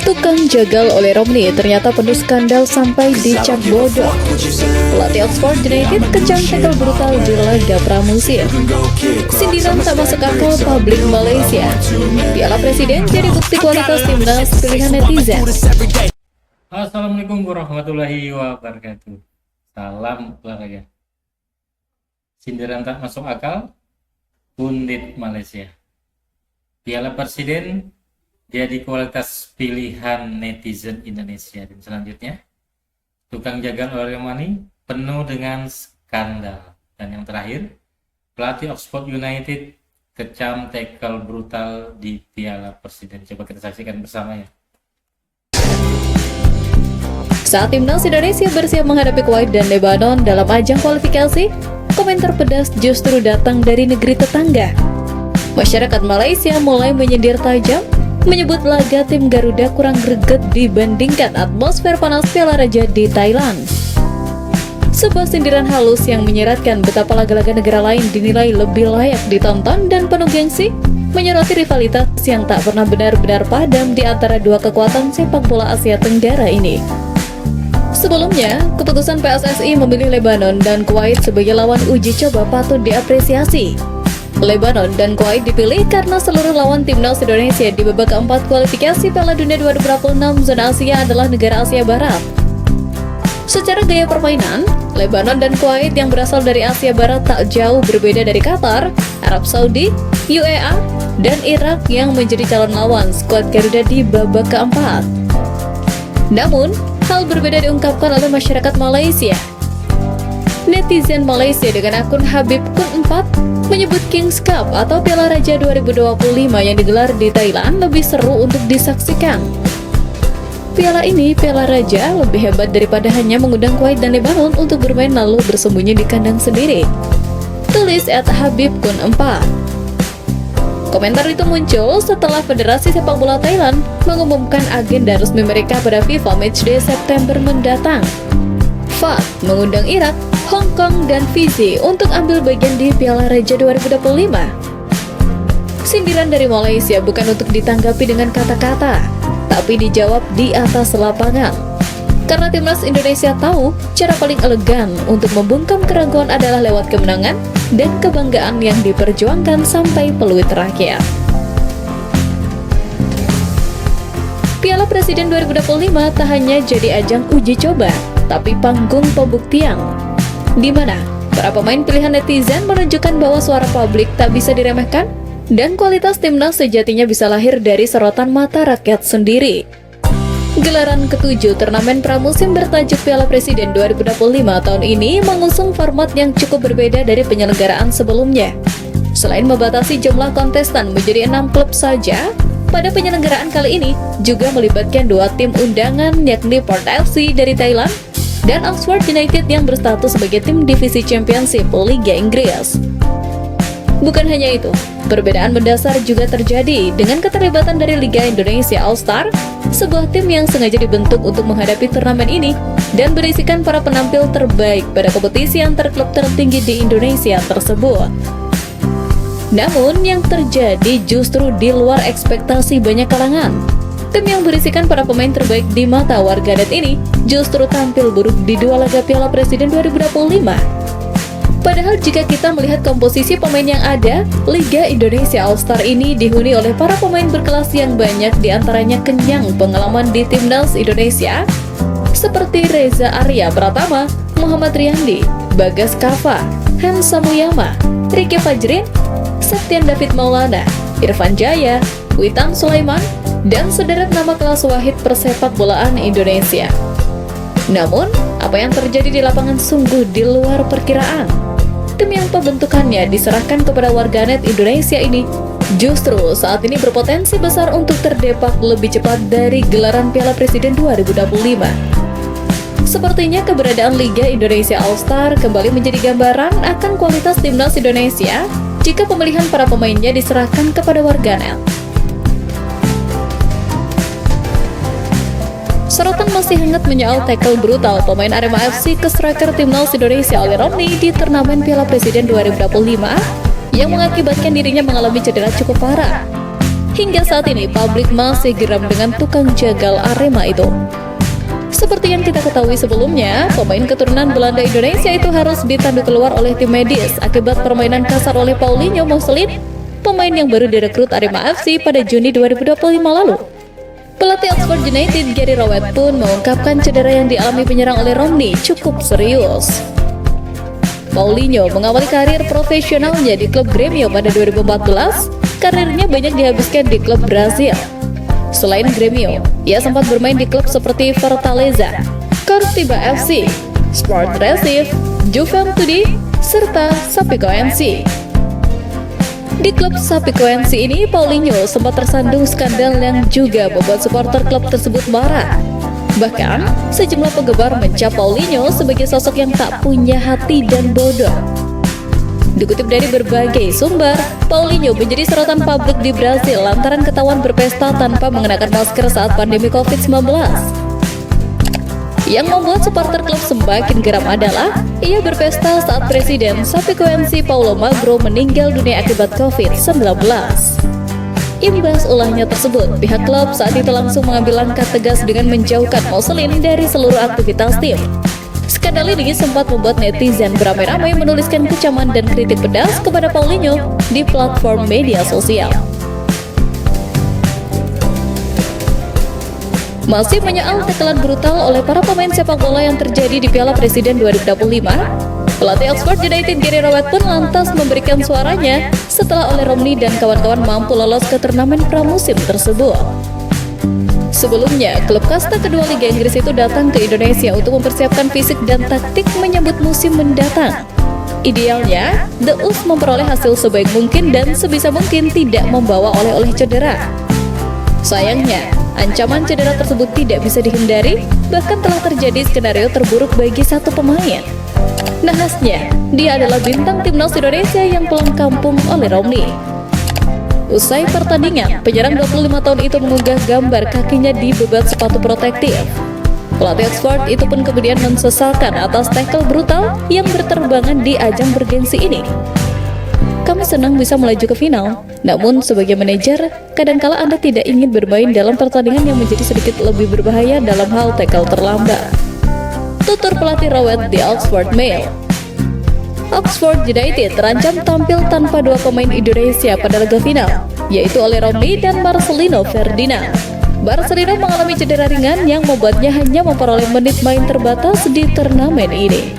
Tukang jagal oleh Romney ternyata penuh skandal sampai dicap bodoh. Pelatih Oxford United kecam tackle brutal di laga pramusim. Sindiran tak masuk akal publik Malaysia. Piala Presiden jadi bukti kualitas timnas pilihan netizen. Assalamualaikum warahmatullahi wabarakatuh. Salam olahraga. Sindiran tak masuk akal, pundit Malaysia. Piala Presiden jadi kualitas pilihan netizen Indonesia. Dan selanjutnya, tukang jagal oleh Romney penuh dengan skandal. Dan yang terakhir, pelatih Oxford United kecam tackle brutal di Piala Presiden. Coba kita saksikan bersama ya. Saat timnas Indonesia bersiap menghadapi Kuwait dan Lebanon dalam ajang kualifikasi, komentar pedas justru datang dari negeri tetangga. Masyarakat Malaysia mulai menyindir tajam, menyebut laga tim Garuda kurang greget dibandingkan atmosfer panas Piala Raja di Thailand. Sebuah sindiran halus yang menyiratkan betapa laga-laga negara lain dinilai lebih layak ditonton dan penuh gengsi, menyoroti rivalitas yang tak pernah benar-benar padam di antara dua kekuatan sepak bola Asia Tenggara ini. Sebelumnya, keputusan PSSI memilih Lebanon dan Kuwait sebagai lawan uji coba patut diapresiasi. Lebanon dan Kuwait dipilih karena seluruh lawan timnas Indonesia di babak keempat kualifikasi Piala Dunia 2026 zona Asia adalah negara Asia Barat. Secara gaya permainan, Lebanon dan Kuwait yang berasal dari Asia Barat tak jauh berbeda dari Qatar, Arab Saudi, UAE, dan Irak yang menjadi calon lawan skuad Garuda di babak keempat. Namun, hal berbeda diungkapkan oleh masyarakat Malaysia. Netizen Malaysia dengan akun Habib Kun 4 menyebut Kings Cup atau Piala Raja 2025 yang digelar di Thailand lebih seru untuk disaksikan. Piala Raja, lebih hebat daripada hanya mengundang Kuwait dan Lebanon untuk bermain lalu bersembunyi di kandang sendiri. Tulis @Habib Kun 4. Komentar itu muncul setelah Federasi Sepak Bola Thailand mengumumkan agenda resmi mereka pada FIFA Matchday September mendatang. FAT mengundang Irak, Hong Kong, dan Fiji untuk ambil bagian di Piala Raja 2025. Sindiran dari Malaysia bukan untuk ditanggapi dengan kata-kata, tapi dijawab di atas lapangan. Karena timnas Indonesia tahu cara paling elegan untuk membungkam keraguan adalah lewat kemenangan dan kebanggaan yang diperjuangkan sampai peluit terakhir. Piala Presiden 2025 tak hanya jadi ajang uji coba, tapi panggung pembuktian, di mana para pemain pilihan netizen menunjukkan bahwa suara publik tak bisa diremehkan dan kualitas timnas sejatinya bisa lahir dari sorotan mata rakyat sendiri. Gelaran ke-7 turnamen pramusim bertajuk Piala Presiden 2025 tahun ini mengusung format yang cukup berbeda dari penyelenggaraan sebelumnya. Selain membatasi jumlah kontestan menjadi 6 klub saja, pada penyelenggaraan kali ini juga melibatkan dua tim undangan yakni Port FC dari Thailand dan Oxford United yang berstatus sebagai tim divisi Championship Liga Inggris. Bukan hanya itu, perbedaan mendasar juga terjadi dengan keterlibatan dari Liga Indonesia All-Star, sebuah tim yang sengaja dibentuk untuk menghadapi turnamen ini dan berisikan para penampil terbaik pada kompetisi antar klub tertinggi di Indonesia tersebut. Namun, yang terjadi justru di luar ekspektasi banyak kalangan. Tim yang berisikan para pemain terbaik di mata warganet ini justru tampil buruk di dua laga Piala Presiden 2025. Padahal jika kita melihat komposisi pemain yang ada, Liga Indonesia All-Star ini dihuni oleh para pemain berkelas yang banyak diantaranya kenyang pengalaman di timnas Indonesia seperti Reza Arya Pratama, Muhammad Riyandi, Bagas Kava, Hans Samuyama, Ricky Fajrin, Septian David Maulana, Irfan Jaya, Witan Sulaiman, dan sederet nama kelas wahid persepak bolaan Indonesia. Namun, apa yang terjadi di lapangan sungguh di luar perkiraan. Tim yang pembentukannya diserahkan kepada warganet Indonesia ini justru saat ini berpotensi besar untuk terdepak lebih cepat dari gelaran Piala Presiden 2025. Sepertinya keberadaan Liga Indonesia All-Star kembali menjadi gambaran akan kualitas timnas Indonesia jika pemilihan para pemainnya diserahkan kepada warganet. Sorotan masih hangat menyoal tackle brutal pemain Arema FC ke striker timnas Indonesia oleh Romney di turnamen Piala Presiden 2025 yang mengakibatkan dirinya mengalami cedera cukup parah. Hingga saat ini, publik masih geram dengan tukang jagal Arema itu. Seperti yang kita ketahui sebelumnya, pemain keturunan Belanda Indonesia itu harus ditandu keluar oleh tim medis akibat permainan kasar oleh Paulinho Moselin, pemain yang baru direkrut Arema FC pada Juni 2025 lalu. Pelatih Oxford United Gary Rowett pun mengungkapkan cedera yang dialami penyerang oleh Romney cukup serius. Paulinho mengawali karir profesionalnya di klub Grêmio pada 2014, karirnya banyak dihabiskan di klub Brasil. Selain Grêmio, ia sempat bermain di klub seperti Fortaleza, Coritiba FC, Sport Recife, Juventude, serta Chapecoense. Di klub Chapecoense ini, Paulinho sempat tersandung skandal yang juga membuat supporter klub tersebut marah. Bahkan, sejumlah penggemar mencap Paulinho sebagai sosok yang tak punya hati dan bodoh. Dikutip dari berbagai sumber, Paulinho menjadi sorotan publik di Brasil lantaran ketahuan berpesta tanpa mengenakan masker saat pandemi COVID-19. Yang membuat supporter klub semakin geram adalah ia berpesta saat Presiden Chapecoense Paulo Magro meninggal dunia akibat COVID-19. Imbas ulahnya tersebut, pihak klub saat itu langsung mengambil langkah tegas dengan menjauhkan Moselin dari seluruh aktivitas tim. Skandal ini sempat membuat netizen beramai-ramai menuliskan kecaman dan kritik pedas kepada Paulinho di platform media sosial. Masih menyoal tacklean brutal oleh para pemain sepak bola yang terjadi di Piala Presiden 2025, pelatih Oxford United Gary Rowett pun lantas memberikan suaranya setelah oleh Romney dan kawan-kawan mampu lolos ke turnamen pramusim tersebut. Sebelumnya, klub kasta kedua Liga Inggris itu datang ke Indonesia untuk mempersiapkan fisik dan taktik menyambut musim mendatang. Idealnya, The Us memperoleh hasil sebaik mungkin dan sebisa mungkin tidak membawa oleh-oleh cedera. Sayangnya, ancaman cedera tersebut tidak bisa dihindari, bahkan telah terjadi skenario terburuk bagi satu pemain. Nahasnya, dia adalah bintang timnas Indonesia yang pulang kampung oleh Romney. Usai pertandingan, penyerang 25 tahun itu mengunggah gambar kakinya dibebat sepatu protektif. Pelatih Oxford itu pun kemudian mensesalkan atas tackle brutal yang berterbangan di ajang bergengsi ini. Kami senang bisa melaju ke final, namun sebagai manajer, kadangkala Anda tidak ingin bermain dalam pertandingan yang menjadi sedikit lebih berbahaya dalam hal tackle terlambat. Tutur pelatih Rowett di Oxford Mail. Oxford United terancam tampil tanpa dua pemain Indonesia pada laga final, yaitu oleh Romney dan Marcelino Ferdinand. Marcelino mengalami cedera ringan yang membuatnya hanya memperoleh menit main terbatas di turnamen ini.